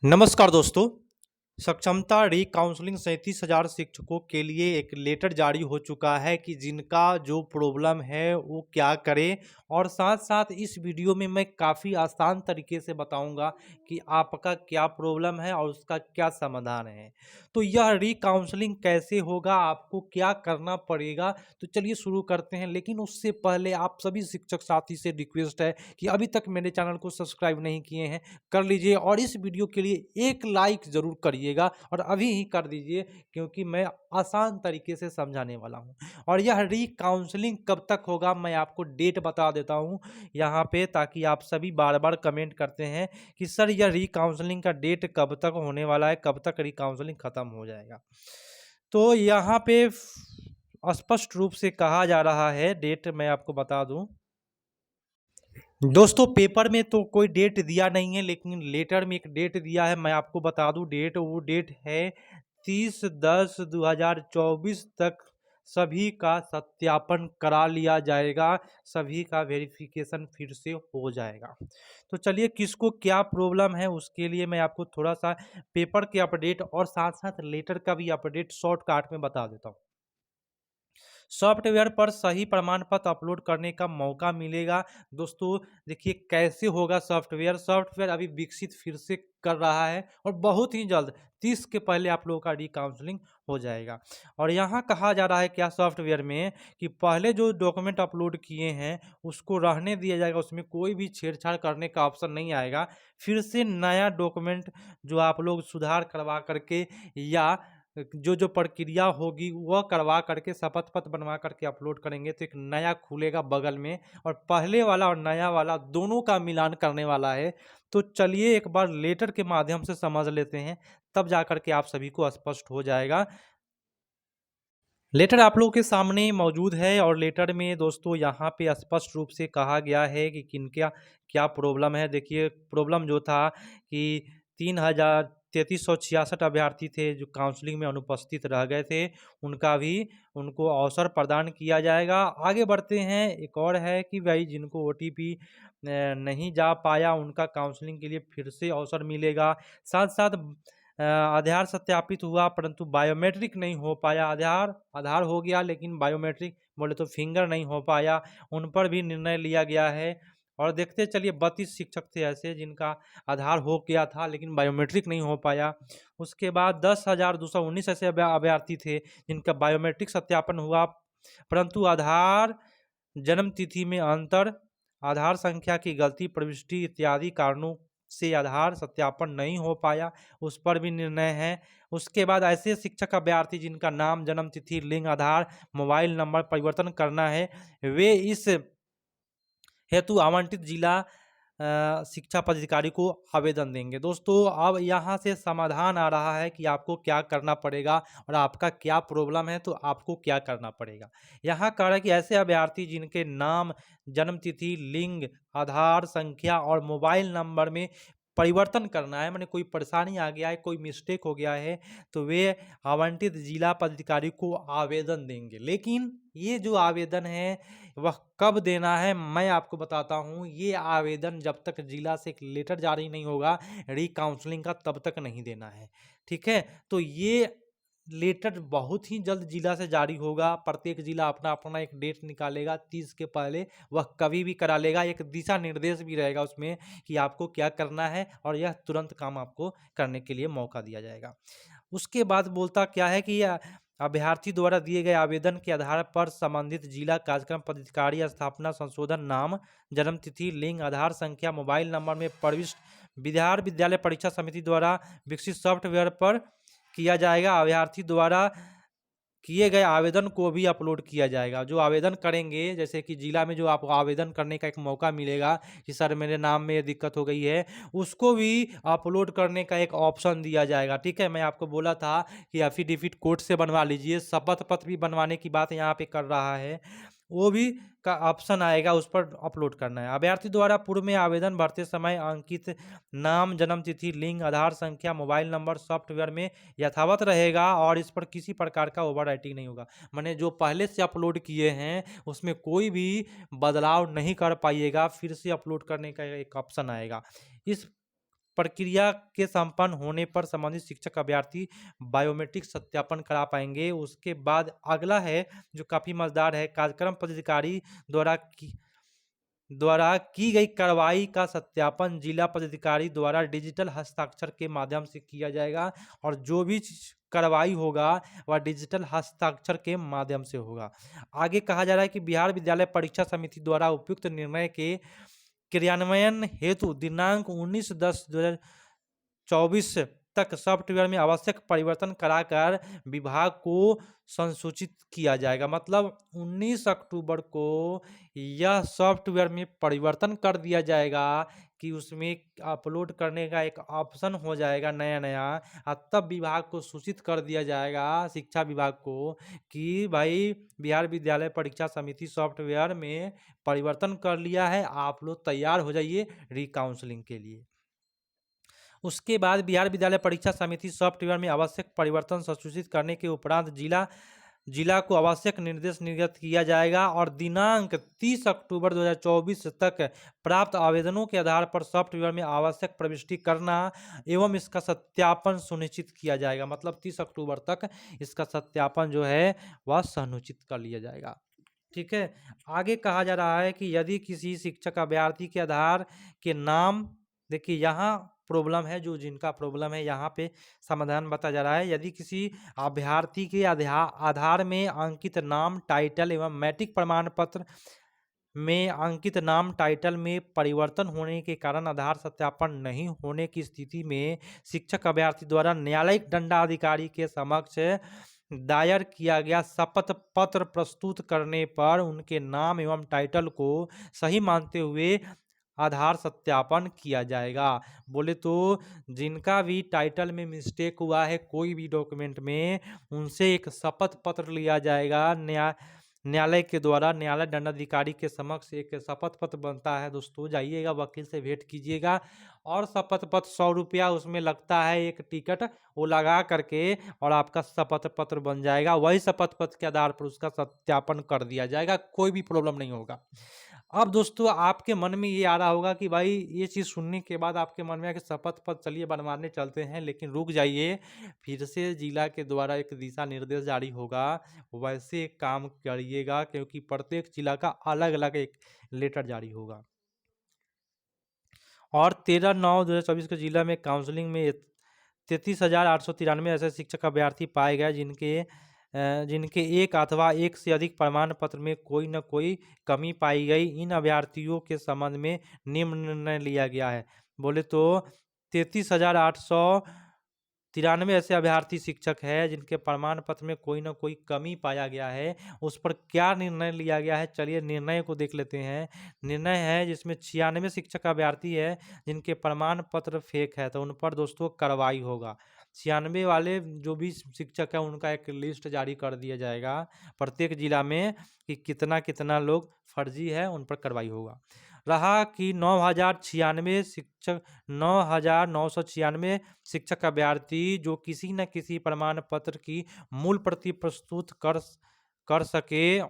नमस्कार दोस्तों। सक्षमता री काउंसलिंग 37,000 शिक्षकों के लिए एक लेटर जारी हो चुका है कि जिनका जो प्रॉब्लम है वो क्या करें। और साथ साथ इस वीडियो में मैं काफ़ी आसान तरीके से बताऊंगा कि आपका क्या प्रॉब्लम है और उसका क्या समाधान है। तो यह री काउंसलिंग कैसे होगा, आपको क्या करना पड़ेगा, तो चलिए शुरू करते हैं। लेकिन उससे पहले आप सभी शिक्षक साथी से रिक्वेस्ट है कि अभी तक मेरे चैनल को सब्सक्राइब नहीं किए हैं, कर लीजिए और इस वीडियो के लिए एक लाइक ज़रूर करिएगा और अभी ही कर दीजिए, क्योंकि मैं आसान तरीके से समझाने वाला हूं। और यह री काउंसलिंग कब तक होगा मैं आपको डेट बता देता हूं यहाँ पे, ताकि आप सभी बार बार कमेंट करते हैं कि सर यह री काउंसलिंग का डेट कब तक होने वाला है, कब तक री काउंसलिंग खत्म हो जाएगा। तो यहाँ पे स्पष्ट रूप से कहा जा रहा है, डेट मैं आपको बता दूं। दोस्तों पेपर में तो कोई डेट दिया नहीं है, लेकिन लेटर में एक डेट दिया है, मैं आपको बता दूं डेट। वो डेट है 30/10/2024 तक सभी का सत्यापन करा लिया जाएगा, सभी का वेरिफिकेशन फिर से हो जाएगा। तो चलिए किसको क्या प्रॉब्लम है उसके लिए मैं आपको थोड़ा सा पेपर के अपडेट और साथ साथ लेटर का भी अपडेट शॉर्टकट में बता देता हूँ। सॉफ्टवेयर पर सही प्रमाण पत्र अपलोड करने का मौका मिलेगा। दोस्तों देखिए कैसे होगा सॉफ्टवेयर। सॉफ्टवेयर अभी विकसित फिर से कर रहा है और बहुत ही जल्द 30 के पहले आप लोगों का री काउंसलिंग हो जाएगा। और यहाँ कहा जा रहा है क्या सॉफ्टवेयर में कि पहले जो डॉक्यूमेंट अपलोड किए हैं उसको रहने दिया जाएगा, उसमें कोई भी छेड़छाड़ करने का ऑप्शन नहीं आएगा। फिर से नया डॉक्यूमेंट जो आप लोग सुधार करवा करके या जो जो प्रक्रिया होगी वह करवा करके शपथ पत्र बनवा करके अपलोड करेंगे तो एक नया खुलेगा बगल में, और पहले वाला और नया वाला दोनों का मिलान करने वाला है। तो चलिए एक बार लेटर के माध्यम से समझ लेते हैं, तब जा करके आप सभी को स्पष्ट हो जाएगा। लेटर आप लोगों के सामने मौजूद है और लेटर में दोस्तों यहाँ पे स्पष्ट रूप से कहा गया है कि किन क्या क्या प्रॉब्लम है। देखिए प्रॉब्लम जो था कि 3,3366 अभ्यर्थी थे जो काउंसलिंग में अनुपस्थित रह गए थे, उनका भी उनको अवसर प्रदान किया जाएगा। आगे बढ़ते हैं, एक और है कि भाई जिनको OTP नहीं जा पाया उनका काउंसलिंग के लिए फिर से अवसर मिलेगा। साथ साथ आधार सत्यापित हुआ परंतु बायोमेट्रिक नहीं हो पाया, आधार आधार हो गया लेकिन बायोमेट्रिक बोले तो फिंगर नहीं हो पाया, उन पर भी निर्णय लिया गया है। और देखते चलिए 32 शिक्षक थे ऐसे जिनका आधार हो गया था लेकिन बायोमेट्रिक नहीं हो पाया। उसके बाद 10,219 ऐसे अभ्यर्थी थे जिनका बायोमेट्रिक सत्यापन हुआ परंतु आधार जन्म तिथि में अंतर, आधार संख्या की गलती प्रविष्टि इत्यादि कारणों से आधार सत्यापन नहीं हो पाया, उस पर भी निर्णय है। उसके बाद ऐसे शिक्षक अभ्यर्थी जिनका नाम जन्म तिथि लिंग आधार मोबाइल नंबर परिवर्तन करना है, वे इस हेतु आवंटित जिला शिक्षा पदाधिकारी को आवेदन देंगे। दोस्तों अब यहाँ से समाधान आ रहा है कि आपको क्या करना पड़ेगा और आपका क्या प्रॉब्लम है, तो आपको क्या करना पड़ेगा। यहाँ कह रहा है कि ऐसे अभ्यर्थी जिनके नाम जन्म तिथि लिंग आधार संख्या और मोबाइल नंबर में परिवर्तन करना है, मैंने कोई परेशानी आ गया है, कोई मिस्टेक हो गया है, तो वे आवंटित जिला पदाधिकारी को आवेदन देंगे। लेकिन ये जो आवेदन है वह कब देना है मैं आपको बताता हूँ। ये आवेदन जब तक जिला से एक लेटर जारी नहीं होगा री काउंसलिंग का, तब तक नहीं देना है। ठीक है, तो ये लेटर बहुत ही जल्द जिला से जारी होगा। प्रत्येक जिला अपना अपना एक डेट निकालेगा 30 के पहले, वह कभी भी करा लेगा। एक दिशा निर्देश भी रहेगा उसमें कि आपको क्या करना है और यह तुरंत काम आपको करने के लिए मौका दिया जाएगा। उसके बाद बोलता क्या है कि अभ्यर्थी द्वारा दिए गए आवेदन के आधार पर संबंधित जिला कार्यक्रम पदाधिकारी स्थापना संशोधन नाम जन्म तिथि लिंग आधार संख्या मोबाइल नंबर में प्रविष्ट बिहार विद्यालय परीक्षा समिति द्वारा विकसित सॉफ्टवेयर पर किया जाएगा। अभ्यर्थी द्वारा किए गए आवेदन को भी अपलोड किया जाएगा। जो आवेदन करेंगे, जैसे कि जिला में जो आपको आवेदन करने का एक मौका मिलेगा कि सर मेरे नाम में ये दिक्कत हो गई है, उसको भी अपलोड करने का एक ऑप्शन दिया जाएगा। ठीक है, मैं आपको बोला था कि एफिडेविट कोर्ट से बनवा लीजिए, शपथ पत्र भी बनवाने की बात यहाँ पे कर रहा है, वो भी का ऑप्शन आएगा, उस पर अपलोड करना है। अभ्यर्थी द्वारा पूर्व में आवेदन भरते समय अंकित नाम जन्म तिथि लिंग आधार संख्या मोबाइल नंबर सॉफ्टवेयर में यथावत रहेगा और इस पर किसी प्रकार का ओवर राइटिंग नहीं होगा। मैंने जो पहले से अपलोड किए हैं उसमें कोई भी बदलाव नहीं कर पाइएगा, फिर से अपलोड करने का एक ऑप्शन आएगा। इस प्रक्रिया के संपन्न होने पर संबंधित शिक्षक अभ्यर्थी बायोमेट्रिक सत्यापन करा पाएंगे। उसके बाद अगला है जो काफी मजेदार है, कार्यक्रम पदाधिकारी द्वारा की गई कार्रवाई का सत्यापन जिला पदाधिकारी द्वारा डिजिटल हस्ताक्षर के माध्यम से किया जाएगा और जो भी कार्रवाई होगा वह डिजिटल हस्ताक्षर के माध्यम से होगा। आगे कहा जा रहा है कि बिहार विद्यालय परीक्षा समिति द्वारा उपयुक्त निर्णय के क्रियान्वयन हेतु दिनांक 19/10/2024 तक सॉफ्टवेयर में आवश्यक परिवर्तन कराकर विभाग को संसूचित किया जाएगा। मतलब 19 अक्टूबर को यह सॉफ्टवेयर में परिवर्तन कर दिया जाएगा कि उसमें अपलोड करने का एक ऑप्शन हो जाएगा नया नया, और तब विभाग को सूचित कर दिया जाएगा, शिक्षा विभाग को, कि भाई बिहार विद्यालय परीक्षा समिति सॉफ्टवेयर में परिवर्तन कर लिया है, आप लोग तैयार हो जाइए रिकाउंसलिंग के लिए। उसके बाद बिहार विद्यालय परीक्षा समिति सॉफ्टवेयर में आवश्यक परिवर्तन संसूचित करने के उपरांत जिला को आवश्यक निर्देश निर्गत किया जाएगा और दिनांक 30 अक्टूबर 2024 तक प्राप्त आवेदनों के आधार पर सॉफ्टवेयर में आवश्यक प्रविष्टि करना एवं इसका सत्यापन सुनिश्चित किया जाएगा। मतलब 30 अक्टूबर तक इसका सत्यापन जो है वह सुनिश्चित कर लिया जाएगा। ठीक है, आगे कहा जा रहा है कि यदि किसी शिक्षक अभ्यर्थी के आधार के नाम, देखिए यहाँ प्रॉब्लम है, जो जिनका प्रॉब्लम है यहाँ पे समाधान बताया जा रहा है। यदि किसी अभ्यर्थी के आधार में अंकित नाम, टाइटल एवं मैट्रिक प्रमाण पत्र में अंकित नाम, टाइटल में परिवर्तन होने के कारण आधार सत्यापन नहीं होने की स्थिति में शिक्षक अभ्यर्थी द्वारा न्यायिक दंडाधिकारी के समक्ष दायर किया गया शपथ पत्र प्रस्तुत करने पर उनके नाम एवं टाइटल को सही मानते हुए आधार सत्यापन किया जाएगा। बोले तो जिनका भी टाइटल में मिस्टेक हुआ है कोई भी डॉक्यूमेंट में, उनसे एक शपथ पत्र लिया जाएगा न्यायालय के द्वारा। न्यायालय दंडाधिकारी के समक्ष एक शपथ पत्र बनता है दोस्तों, जाइएगा वकील से भेंट कीजिएगा और शपथ पत्र 100 रुपया उसमें लगता है, एक टिकट वो लगा करके और आपका शपथ पत्र बन जाएगा। वही शपथ पत्र के आधार पर उसका सत्यापन कर दिया जाएगा, कोई भी प्रॉब्लम नहीं होगा। अब दोस्तों आपके मन में ये आ रहा होगा कि भाई ये चीज़ सुनने के बाद आपके मन में आके शपथ पत्र चलिए बनवाने चलते हैं, लेकिन रुक जाइए, फिर से जिला के द्वारा एक दिशा निर्देश जारी होगा, वैसे एक काम करिएगा क्योंकि प्रत्येक जिला का अलग अलग एक लेटर जारी होगा। और 13/9/2024 के जिला में काउंसलिंग में 33,893 ऐसे शिक्षक अभ्यर्थी पाए गए जिनके एक अथवा एक से अधिक प्रमाण पत्र में कोई न कोई कमी पाई गई। इन अभ्यर्थियों के संबंध में निम्न निर्णय लिया गया है। बोले तो 33,893 ऐसे अभ्यर्थी शिक्षक है जिनके प्रमाण पत्र में कोई न कोई कमी पाया गया है। उस पर क्या निर्णय लिया गया है, चलिए निर्णय को देख लेते हैं। निर्णय है जिसमें 96 शिक्षक अभ्यर्थी है जिनके प्रमाण पत्र फेक है, तो उन पर दोस्तों कार्रवाई होगा। 96 वाले जो भी शिक्षक है उनका एक लिस्ट जारी कर दिया जाएगा प्रत्येक जिला में कि कितना कितना लोग फर्जी है, उन पर कार्रवाई होगा। रहा कि 9,996 शिक्षक अभ्यर्थी जो किसी न किसी प्रमाण पत्र की मूल प्रति प्रस्तुत कर सके,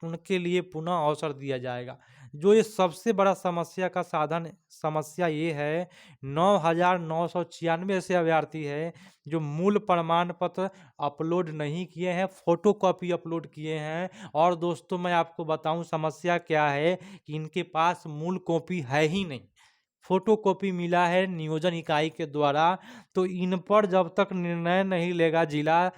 उनके लिए पुनः अवसर दिया जाएगा। जो ये सबसे बड़ा समस्या ये है, 9,996 ऐसे अभ्यर्थी है जो मूल प्रमाण पत्र अपलोड नहीं किए हैं, फोटोकॉपी अपलोड किए हैं। और दोस्तों मैं आपको बताऊं समस्या क्या है कि इनके पास मूल कॉपी है ही नहीं, फोटोकॉपी मिला है नियोजन इकाई के द्वारा। तो इन पर जब तक निर्णय नहीं लेगा जिला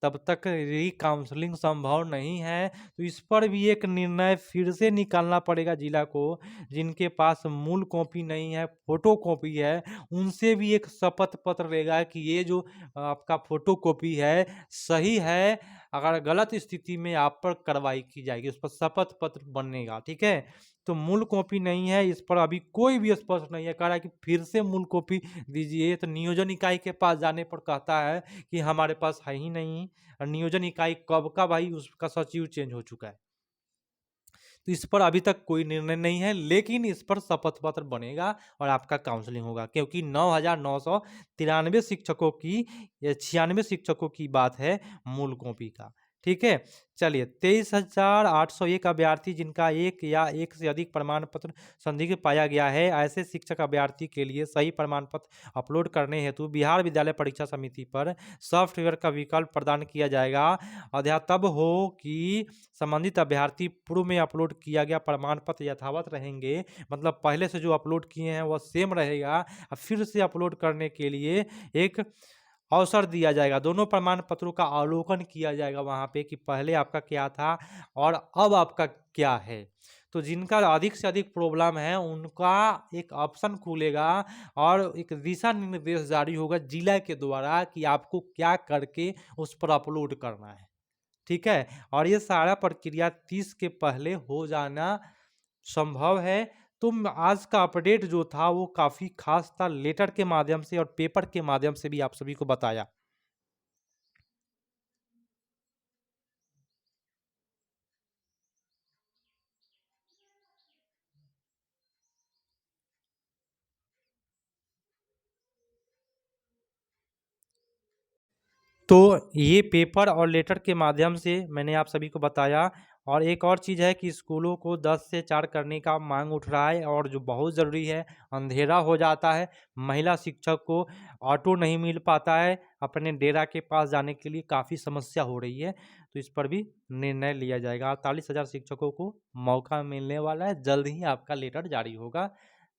तब तक रिकाउंसलिंग संभव नहीं है। तो इस पर भी एक निर्णय फिर से निकालना पड़ेगा जिला को। जिनके पास मूल कॉपी नहीं है, फोटो कॉपी है, उनसे भी एक शपथ पत्र लेगा कि ये जो आपका फोटो कॉपी है सही है, अगर गलत स्थिति में आप पर कार्रवाई की जाएगी, उस पर शपथ पत्र बनेगा। ठीक है, तो मूल कॉपी नहीं है, इस पर अभी कोई भी स्पष्ट नहीं है। कह रहा है कि फिर से मूल कॉपी दीजिए, तो नियोजन इकाई के पास जाने पर कहता है कि हमारे पास है ही नहीं। और नियोजन इकाई कब का भाई उसका सचिव चेंज हो चुका है, तो इस पर अभी तक कोई निर्णय नहीं है। लेकिन इस पर शपथ पत्र बनेगा और आपका काउंसलिंग होगा, क्योंकि 9,993 शिक्षकों की या 96 शिक्षकों की बात है मूल कॉपी का। ठीक है। चलिए 23,801 अभ्यर्थी जिनका एक या एक से अधिक प्रमाण पत्र संदिग्ध पाया गया है, ऐसे शिक्षक अभ्यर्थी के लिए सही प्रमाण पत्र अपलोड करने हेतु बिहार विद्यालय परीक्षा समिति पर सॉफ्टवेयर का विकल्प प्रदान किया जाएगा। अध्याय तब हो कि संबंधित अभ्यर्थी पूर्व में अपलोड किया गया प्रमाण पत्र यथावत रहेंगे, मतलब पहले से जो अपलोड किए हैं वह सेम रहेगा, और फिर से अपलोड करने के लिए एक अवसर दिया जाएगा। दोनों प्रमाण पत्रों का अवलोकन किया जाएगा वहाँ पे कि पहले आपका क्या था और अब आपका क्या है। तो जिनका अधिक से अधिक प्रॉब्लम है उनका एक ऑप्शन खुलेगा और एक दिशा निर्देश जारी होगा जिला के द्वारा कि आपको क्या करके उस पर अपलोड करना है। ठीक है, और ये सारा प्रक्रिया 30 के पहले हो जाना संभव है। तो आज का अपडेट जो था वो काफ़ी खास था, लेटर के माध्यम से और पेपर के माध्यम से भी आप सभी को बताया। तो ये पेपर और लेटर के माध्यम से मैंने आप सभी को बताया। और एक और चीज़ है कि स्कूलों को 10 से 4 करने का मांग उठ रहा है, और जो बहुत ज़रूरी है, अंधेरा हो जाता है, महिला शिक्षक को ऑटो नहीं मिल पाता है, अपने डेरा के पास जाने के लिए काफ़ी समस्या हो रही है। तो इस पर भी निर्णय लिया जाएगा। 48,000 शिक्षकों को मौका मिलने वाला है, जल्द ही आपका लेटर जारी होगा।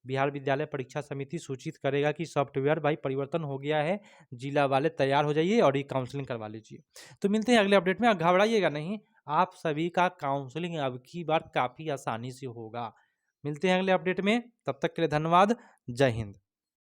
बिहार विद्यालय परीक्षा समिति सूचित करेगा कि सॉफ्टवेयर भाई परिवर्तन हो गया है, जिला वाले तैयार हो जाइए और ये काउंसलिंग करवा लीजिए। तो मिलते हैं अगले अपडेट में, घबराइएगा नहीं, आप सभी का काउंसलिंग अब की बार काफ़ी आसानी से होगा। मिलते हैं अगले अपडेट में, तब तक के लिए धन्यवाद। जय हिंद।